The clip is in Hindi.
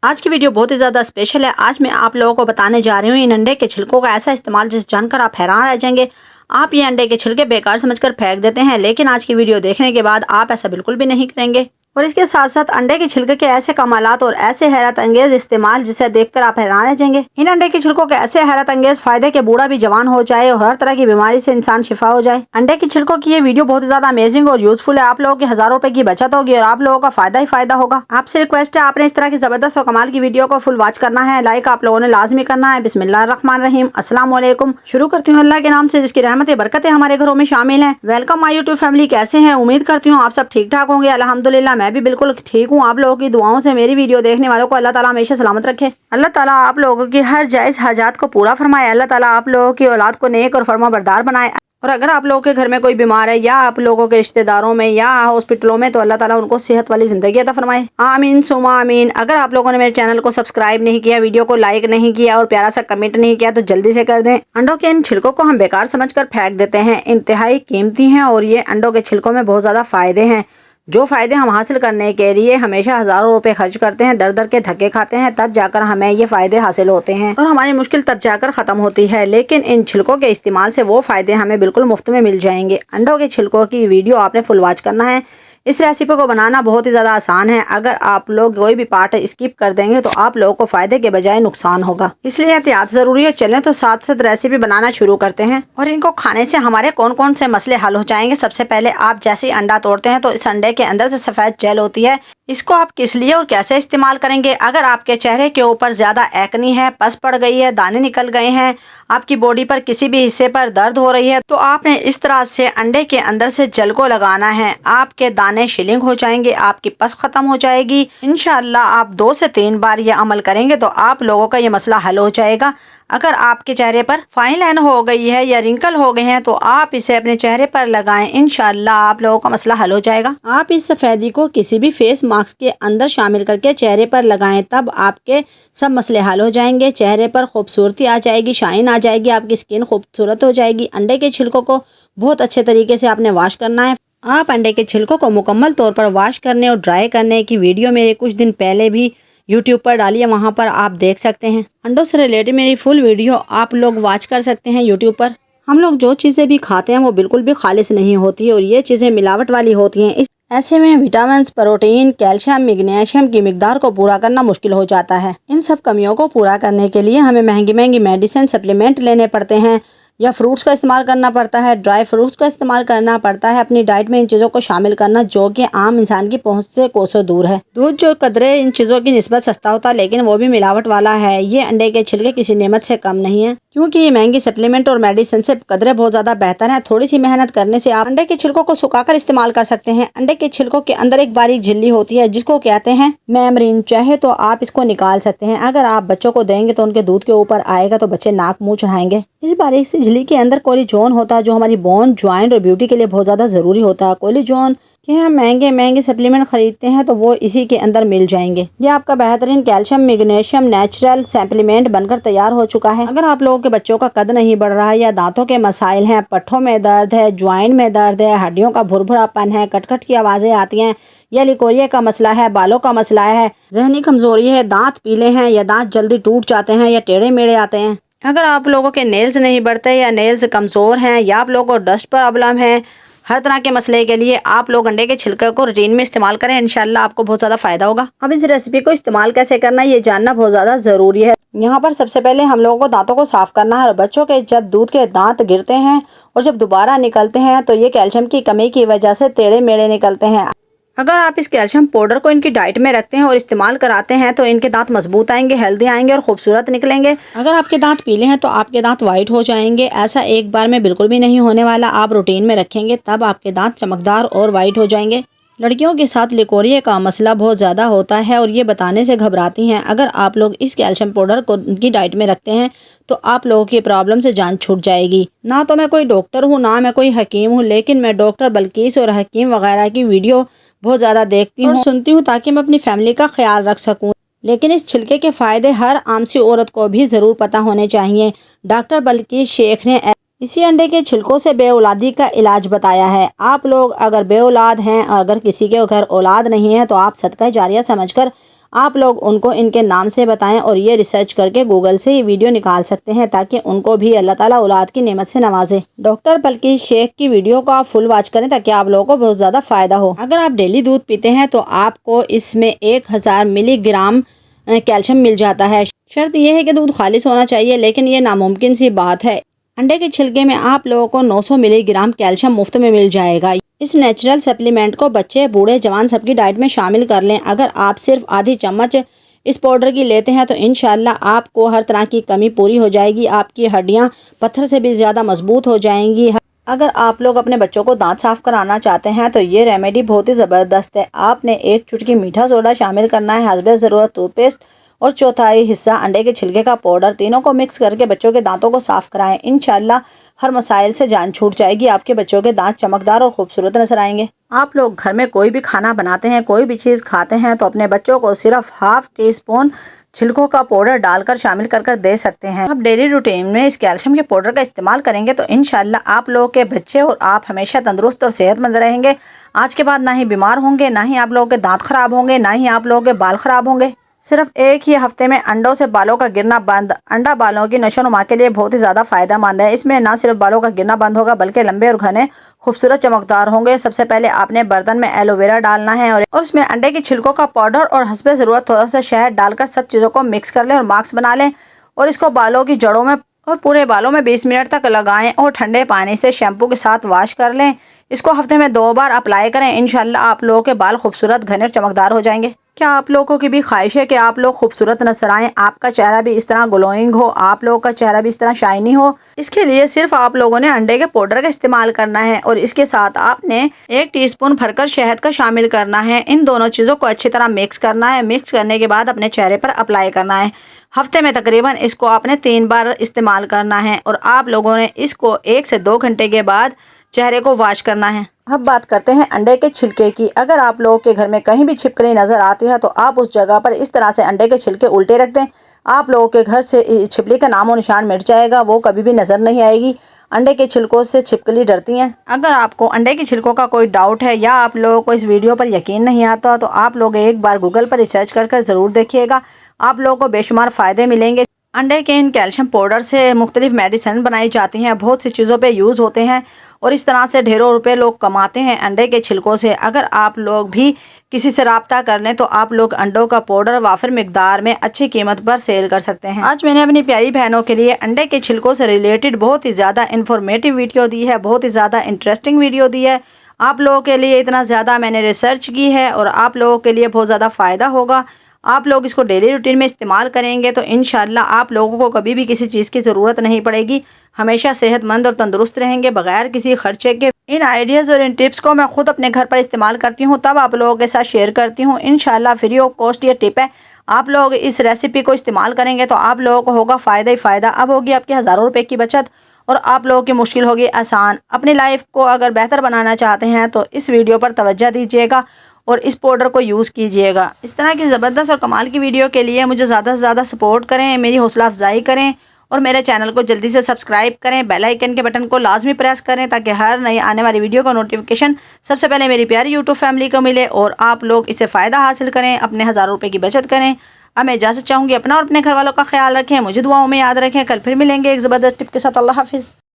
आज की वीडियो बहुत ही ज़्यादा स्पेशल है। आज मैं आप लोगों को बताने जा रही हूँ इन अंडे के छिलकों का ऐसा इस्तेमाल जिस जानकर आप हैरान रह जाएंगे। आप ये अंडे के छिलके बेकार समझकर फेंक देते हैं, लेकिन आज की वीडियो देखने के बाद आप ऐसा बिल्कुल भी नहीं करेंगे। और इसके साथ साथ अंडे के छिलके के ऐसे कमालात और ऐसे हैरत अंगेज इस्तेमाल जिसे देखकर आप हैरान रह जाएंगे। इन अंडे के छिलकों के ऐसे हैरत अंगेज फायदे के बूढ़ा भी जवान हो जाए और हर तरह की बीमारी से इंसान शिफा हो जाए। अंडे के छिलकों की ये वीडियो बहुत ही ज्यादा अमेजिंग और यूजफुल है। आप लोगों की हजारों रुपए की बचत होगी और आप लोगों का फायदा ही फायदा होगा। आपसे रिक्वेस्ट है, आपने इस तरह की जबरदस्त और कमाल की वीडियो को फुल वॉच करना है। लाइक आप लोगों ने लाजमी करना है। बिस्मिल्लाहिर्रहमानिर्रहीम, अस्सलाम वालेकुम। शुरू करती हूँ अल्लाह के नाम से जिसकी रहमतें बरकतें हमारे घरों में शामिल हैं। वेलकम माय यूट्यूब फैमिली, कैसे हैं? उम्मीद करती हूँ आप सब ठीक ठाक होंगे। अल्हम्दुलिल्लाह मैं भी बिल्कुल ठीक हूँ। आप लोगों की दुआओं से मेरी वीडियो देखने वालों को अल्लाह ताला हमेशा सलामत रखे। अल्लाह ताला आप लोगों की हर जायज़ हाजात को पूरा फरमाए। अल्लाह ताला आप लोगों की औलाद को नेक और फरमाबरदार बनाए। और अगर आप लोगों के घर में कोई बीमार है या आप लोगों के रिश्तेदारों में या हॉस्पिटलों में, तो अल्लाह ताला उनको सेहत वाली जिंदगी अता फरमाए। आमीन सुमा आमीन। अगर आप लोगों ने मेरे चैनल को सब्सक्राइब नहीं किया, वीडियो को लाइक नहीं किया और प्यारा सा कमेंट नहीं किया, तो जल्दी से कर दें। अंडों के इन छिलकों को हम बेकार समझकर फेंक देते हैं, इंतहाई कीमती हैं और ये अंडों के छिलकों में बहुत ज़्यादा फ़ायदे हैं। जो फ़ायदे हम हासिल करने के लिए हमेशा हज़ारों रुपए खर्च करते हैं, दर दर के धक्के खाते हैं, तब जाकर हमें ये फ़ायदे हासिल होते हैं और हमारी मुश्किल तब जाकर ख़त्म होती है। लेकिन इन छिलकों के इस्तेमाल से वो फ़ायदे हमें बिल्कुल मुफ्त में मिल जाएंगे। अंडों के छिलकों की वीडियो आपने फुल वॉच करना है। इस रेसिपी को बनाना बहुत ही ज़्यादा आसान है। अगर आप लोग कोई भी पार्ट स्किप कर देंगे तो आप लोगों को फ़ायदे के बजाय नुकसान होगा, इसलिए एहतियात ज़रूरी है। चलें तो साथ साथ रेसिपी बनाना शुरू करते हैं। और इनको खाने से हमारे कौन कौन से मसले हल हो जाएंगे। सबसे पहले आप जैसे ही अंडा तोड़ते हैं तो इस अंडे के अंदर से सफ़ेद जेल होती है। इसको आप किस लिए और कैसे इस्तेमाल करेंगे? अगर आपके चेहरे के ऊपर ज़्यादा एक्नी है, पस पड़ गई है, दाने निकल गए हैं, आपकी बॉडी पर किसी भी हिस्से पर दर्द हो रही है, तो आपने इस तरह से अंडे के अंदर से जेल को लगाना है। आपके दाने शिलिंग हो जाएंगे, आपकी पस खत्म हो जाएगी। इंशाअल्लाह आप 2 से 3 बार ये अमल करेंगे तो आप लोगों का ये मसला हल हो जाएगा। अगर आपके चेहरे पर फाइन लाइन हो गई है या रिंकल हो गए हैं तो आप इसे अपने चेहरे पर लगाएं। इंशाअल्लाह आप लोगों का मसला हल हो जाएगा। आप इस सफ़ेदी को किसी भी फेस मास्क के अंदर शामिल करके चेहरे पर लगाएं, तब आपके सब मसले हल हो जाएंगे। चेहरे पर खूबसूरती आ जाएगी, शाइन आ जाएगी, आपकी स्किन खूबसूरत हो जाएगी। अंडे के छिलकों को बहुत अच्छे तरीके से आपने वॉश करना है। आप अंडे के छिलकों को मुकम्मल तौर पर वॉश करने और ड्राई करने की वीडियो मेरे कुछ दिन पहले भी यूट्यूब पर डाली है, वहाँ पर आप देख सकते हैं। अंडों से रिलेटेड मेरी फुल वीडियो आप लोग वॉच कर सकते हैं यूट्यूब पर। हम लोग जो चीज़ें भी खाते हैं वो बिल्कुल भी खालिस नहीं होती और ये चीज़ें मिलावट वाली होती हैं। ऐसे में विटामिन, प्रोटीन, कैल्शियम, मैग्नीशियम की मिकदार को पूरा करना मुश्किल हो जाता है। इन सब कमियों को पूरा करने के लिए हमें महंगी महंगी मेडिसिन, सप्लीमेंट लेने पड़ते हैं या फ्रूट्स का इस्तेमाल करना पड़ता है, ड्राई फ्रूट्स का इस्तेमाल करना पड़ता है। अपनी डाइट में इन चीज़ों को शामिल करना जो कि आम इंसान की पहुंच से कोसों दूर है। दूध जो कदरे इन चीज़ों की निस्बत सस्ता होता है, लेकिन वो भी मिलावट वाला है। ये अंडे के छिलके किसी नेमत से कम नहीं है, क्योंकि ये महंगी सप्लीमेंट और मेडिसिन से कदरे बहुत ज़्यादा बेहतर है। थोड़ी सी मेहनत करने से आप अंडे के छिलकों को सुखाकर इस्तेमाल कर सकते हैं। अंडे के छिलकों के अंदर एक बारीक झिल्ली होती है जिसको कहते हैं मेम्ब्रेन। चाहे तो आप इसको निकाल सकते हैं। अगर आप बच्चों को देंगे तो उनके दूध के ऊपर आएगा तो बच्चे नाक मुँह चढ़ाएंगे। इस बारीक सी झिल्ली के अंदर कोलेजन होता है जो हमारी बोन, ज्वाइंट और ब्यूटी के लिए बहुत ज़्यादा ज़रूरी होता है। कोलेजन कि हम महंगे महंगे सप्लीमेंट खरीदते हैं तो वो इसी के अंदर मिल जाएंगे। ये आपका बेहतरीन कैल्शियम, मैग्नीशियम नेचुरल सप्लीमेंट बनकर तैयार हो चुका है। अगर आप लोगों के बच्चों का कद नहीं बढ़ रहा है या दांतों के मसाइल हैं, पट्ठों में दर्द है, ज्वाइंट में दर्द है, हड्डियों का भुरभुरापन है, कटकट की आवाज़ें आती हैं, या लिकोरिया का मसला है, बालों का मसला है, जहनी कमजोरी है, दांत पीले हैं या दांत जल्दी टूट जाते हैं या टेढ़े मेढ़े आते हैं, अगर आप लोगों के नेल्स नहीं बढ़ते या नेल्स कमज़ोर हैं या आप लोगों को डस्ट प्रॉब्लम है, हर तरह के मसले के लिए आप लोग अंडे के छिलके को रूटीन में इस्तेमाल करें। इंशाल्लाह आपको बहुत ज़्यादा फ़ायदा होगा। अब इस रेसिपी को इस्तेमाल कैसे करना है ये जानना बहुत ज़्यादा ज़रूरी है। यहाँ पर सबसे पहले हम लोगों को दांतों को साफ़ करना है। और बच्चों के जब दूध के दांत गिरते हैं और जब दोबारा निकलते हैं तो ये कैल्शियम की कमी की वजह से टेढ़े मेढ़े निकलते हैं। अगर आप इस कैल्शियम पाउडर को इनकी डाइट में रखते हैं और इस्तेमाल कराते हैं तो इनके दांत मजबूत आएंगे, हेल्दी आएंगे और खूबसूरत निकलेंगे। अगर आपके दांत पीले हैं तो आपके दांत वाइट हो जाएंगे। ऐसा एक बार में बिल्कुल भी नहीं होने वाला। आप रूटीन में रखेंगे तब आपके दांत चमकदार और वाइट हो जाएंगे। लड़कियों के साथ लिकोरिया का मसला बहुत ज़्यादा होता है और ये बताने से घबराती हैं। अगर आप लोग इस कैल्शियम पाउडर को उनकी डाइट में रखते हैं तो आप लोगों की प्रॉब्लम से जान छूट जाएगी। ना तो मैं कोई डॉक्टर हूँ ना मैं कोई हकीम हूँ, लेकिन मैं डॉक्टर बल्कीस और हकीम वगैरह की वीडियो बहुत ज़्यादा देखती हूँ और सुनती हूँ ताकि मैं अपनी फैमिली का ख्याल रख सकूँ। लेकिन इस छिलके के फ़ायदे हर आमसी औरत को भी ज़रूर पता होने चाहिए। डॉक्टर बल्कीस शेख ने इसी अंडे के छिलकों से बेऔलादी का इलाज बताया है। आप लोग अगर बेऔलाद हैं और अगर किसी के घर औलाद नहीं है तो आप सदका जारिया समझकर आप लोग उनको इनके नाम से बताएं और ये रिसर्च करके गूगल से ये वीडियो निकाल सकते हैं ताकि उनको भी अल्लाह ताला औलाद की नेमत से नवाजे। डॉक्टर बल्कि शेख की वीडियो को आप फुल वॉच करें ताकि आप लोगों को बहुत ज़्यादा फ़ायदा हो। अगर आप डेली दूध पीते हैं तो आपको इसमें 1000 मिलीग्राम कैल्शियम मिल जाता है। शर्त यह है कि दूध खालिश होना चाहिए, लेकिन ये नामुमकिन सी बात है। अंडे के छिलके में आप लोगों को 900 मिलीग्राम कैल्शियम मुफ्त में मिल जाएगा। इस नेचुरल सप्लीमेंट को बच्चे बूढ़े जवान सबकी डाइट में शामिल कर लें। अगर आप सिर्फ आधी चम्मच इस पाउडर की लेते हैं तो इंशाल्लाह आपको हर तरह की कमी पूरी हो जाएगी। आपकी हड्डियां पत्थर से भी ज़्यादा मजबूत हो जाएंगी। अगर आप लोग अपने बच्चों को दांत साफ कराना चाहते हैं तो ये रेमेडी बहुत ही ज़बरदस्त है। आपने 1 चुटकी मीठा सोडा शामिल करना है, हस्बे ज़रूरत टूथपेस्ट और चौथाई हिस्सा अंडे के छिलके का पाउडर। तीनों को मिक्स करके बच्चों के दांतों को साफ़ कराएं। इंशाल्लाह हर मसाइल से जान छूट जाएगी। आपके बच्चों के दांत चमकदार और खूबसूरत नजर आएंगे। आप लोग घर में कोई भी खाना बनाते हैं, कोई भी चीज़ खाते हैं तो अपने बच्चों को सिर्फ ½ टीस्पून छिलकों का पाउडर डालकर शामिल कर दे सकते हैं। आप डेली रूटीन में इस कैल्शियम के पाउडर का इस्तेमाल करेंगे तो इंशाल्लाह आप लोगों के बच्चे और आप हमेशा तंदुरुस्त और सेहतमंद रहेंगे। आज के बाद ना ही बीमार होंगे, ना ही आप लोगों के दांत खराब होंगे, ना ही आप लोगों के बाल खराब होंगे। सिर्फ एक ही हफ्ते में अंडों से बालों का गिरना बंद। अंडा बालों की नशोनुमा के लिए बहुत ही ज़्यादा फ़ायदेमंद है। इसमें ना सिर्फ बालों का गिरना बंद होगा बल्कि लंबे और घने खूबसूरत चमकदार होंगे। सबसे पहले आपने बर्तन में एलोवेरा डालना है और उसमें अंडे की छिलकों का पाउडर और हस्बे ज़रूरत थोड़ा सा शहद डालकर सब चीज़ों को मिक्स कर लें और मास्क बना लें और इसको बालों की जड़ों में और पूरे बालों में 20 मिनट तक लगाएं और ठंडे पानी से शैम्पू के साथ वॉश कर लें। इसको हफ्ते में 2 बार अप्लाई करें। इंशाल्लाह आप लोगों के बाल खूबसूरत घने और चमकदार हो जाएंगे। क्या आप लोगों की भी ख्वाहिश है कि आप लोग खूबसूरत नजर आएं, आपका चेहरा भी इस तरह ग्लोइंग हो, आप लोगों का चेहरा भी इस तरह शाइनी हो? इसके लिए सिर्फ आप लोगों ने अंडे के पाउडर का इस्तेमाल करना है और इसके साथ आपने 1 टीस्पून भरकर शहद का शामिल करना है। इन दोनों चीज़ों को अच्छी तरह मिक्स करना है। मिक्स करने के बाद अपने चेहरे पर अप्लाई करना है। हफ्ते में तकरीबन इसको आपने 3 बार इस्तेमाल करना है और आप लोगों ने इसको 1 से 2 घंटे के बाद चेहरे को वॉश करना है। अब बात करते हैं अंडे के छिलके की। अगर आप लोगों के घर में कहीं भी छिपकली नज़र आती है तो आप उस जगह पर इस तरह से अंडे के छिलके उल्टे रख दें। आप लोगों के घर से छिपकली का नामो निशान मिट जाएगा, वो कभी भी नज़र नहीं आएगी। अंडे के छिलकों से छिपकली डरती हैं। अगर आपको अंडे के छिलकों का कोई डाउट है या आप लोगों को इस वीडियो पर यकीन नहीं आता तो आप लोग एक बार गूगल पर रिसर्च कर ज़रूर देखिएगा। आप लोगों को बेशुमार फ़ायदे मिलेंगे। अंडे के इन कैल्शियम पाउडर से मुख्तलिफ मेडिसिन बनाई जाती हैं, बहुत सी चीज़ों पे यूज़ होते हैं और इस तरह से ढेरों रुपए लोग कमाते हैं अंडे के छिलकों से। अगर आप लोग भी किसी से रब्ता कर लें तो आप लोग अंडों का पाउडर वाफिर मिकदार में अच्छी कीमत पर सेल कर सकते हैं। आज मैंने अपनी प्यारी बहनों के लिए अंडे के छिलकों से रिलेटेड बहुत ही ज़्यादा इन्फॉर्मेटिव वीडियो दी है, बहुत ही ज़्यादा इंटरेस्टिंग वीडियो दी है। आप लोगों के लिए इतना ज़्यादा मैंने रिसर्च की है और आप लोगों के लिए बहुत ज़्यादा फ़ायदा होगा। आप लोग इसको डेली रूटीन में इस्तेमाल करेंगे तो इंशाल्लाह आप लोगों को कभी भी किसी चीज़ की ज़रूरत नहीं पड़ेगी। हमेशा सेहतमंद और तंदुरुस्त रहेंगे बगैर किसी खर्चे के। इन आइडियाज़ और इन टिप्स को मैं खुद अपने घर पर इस्तेमाल करती हूँ, तब आप लोगों के साथ शेयर करती हूँ। इंशाल्लाह फ्री ऑफ कॉस्ट ये टिप है। आप लोग इस रेसिपी को इस्तेमाल करेंगे तो आप लोगों को होगा फ़ायदा ही फ़ायदा। अब होगी आपकी हज़ारों रुपये की बचत और आप लोगों की मुश्किल होगी आसान। अपनी लाइफ को अगर बेहतर बनाना चाहते हैं तो इस वीडियो पर तवज्जो दीजिएगा और इस पाउडर को यूज़ कीजिएगा। इस तरह की ज़बरदस्त और कमाल की वीडियो के लिए मुझे ज़्यादा से ज़्यादा सपोर्ट करें, मेरी हौसला अफजाई करें और मेरे चैनल को जल्दी से सब्सक्राइब करें। बेल आइकन के बटन को लाजमी प्रेस करें ताकि हर नई आने वाली वीडियो का नोटिफिकेशन सबसे पहले मेरी प्यारी यूट्यूब फैमिली को मिले और आप लोग इससे फ़ायदा हासिल करें, अपने हज़ारों रुपये की बचत करें। अब मैं इजाज़त चाहूँगी, अपना और अपने घर वालों का ख्याल रखें, मुझे दुआओं में याद रखें। कल फिर मिलेंगे एक ज़बरदस्त टिप के साथ। अल्लाह हाफिज़।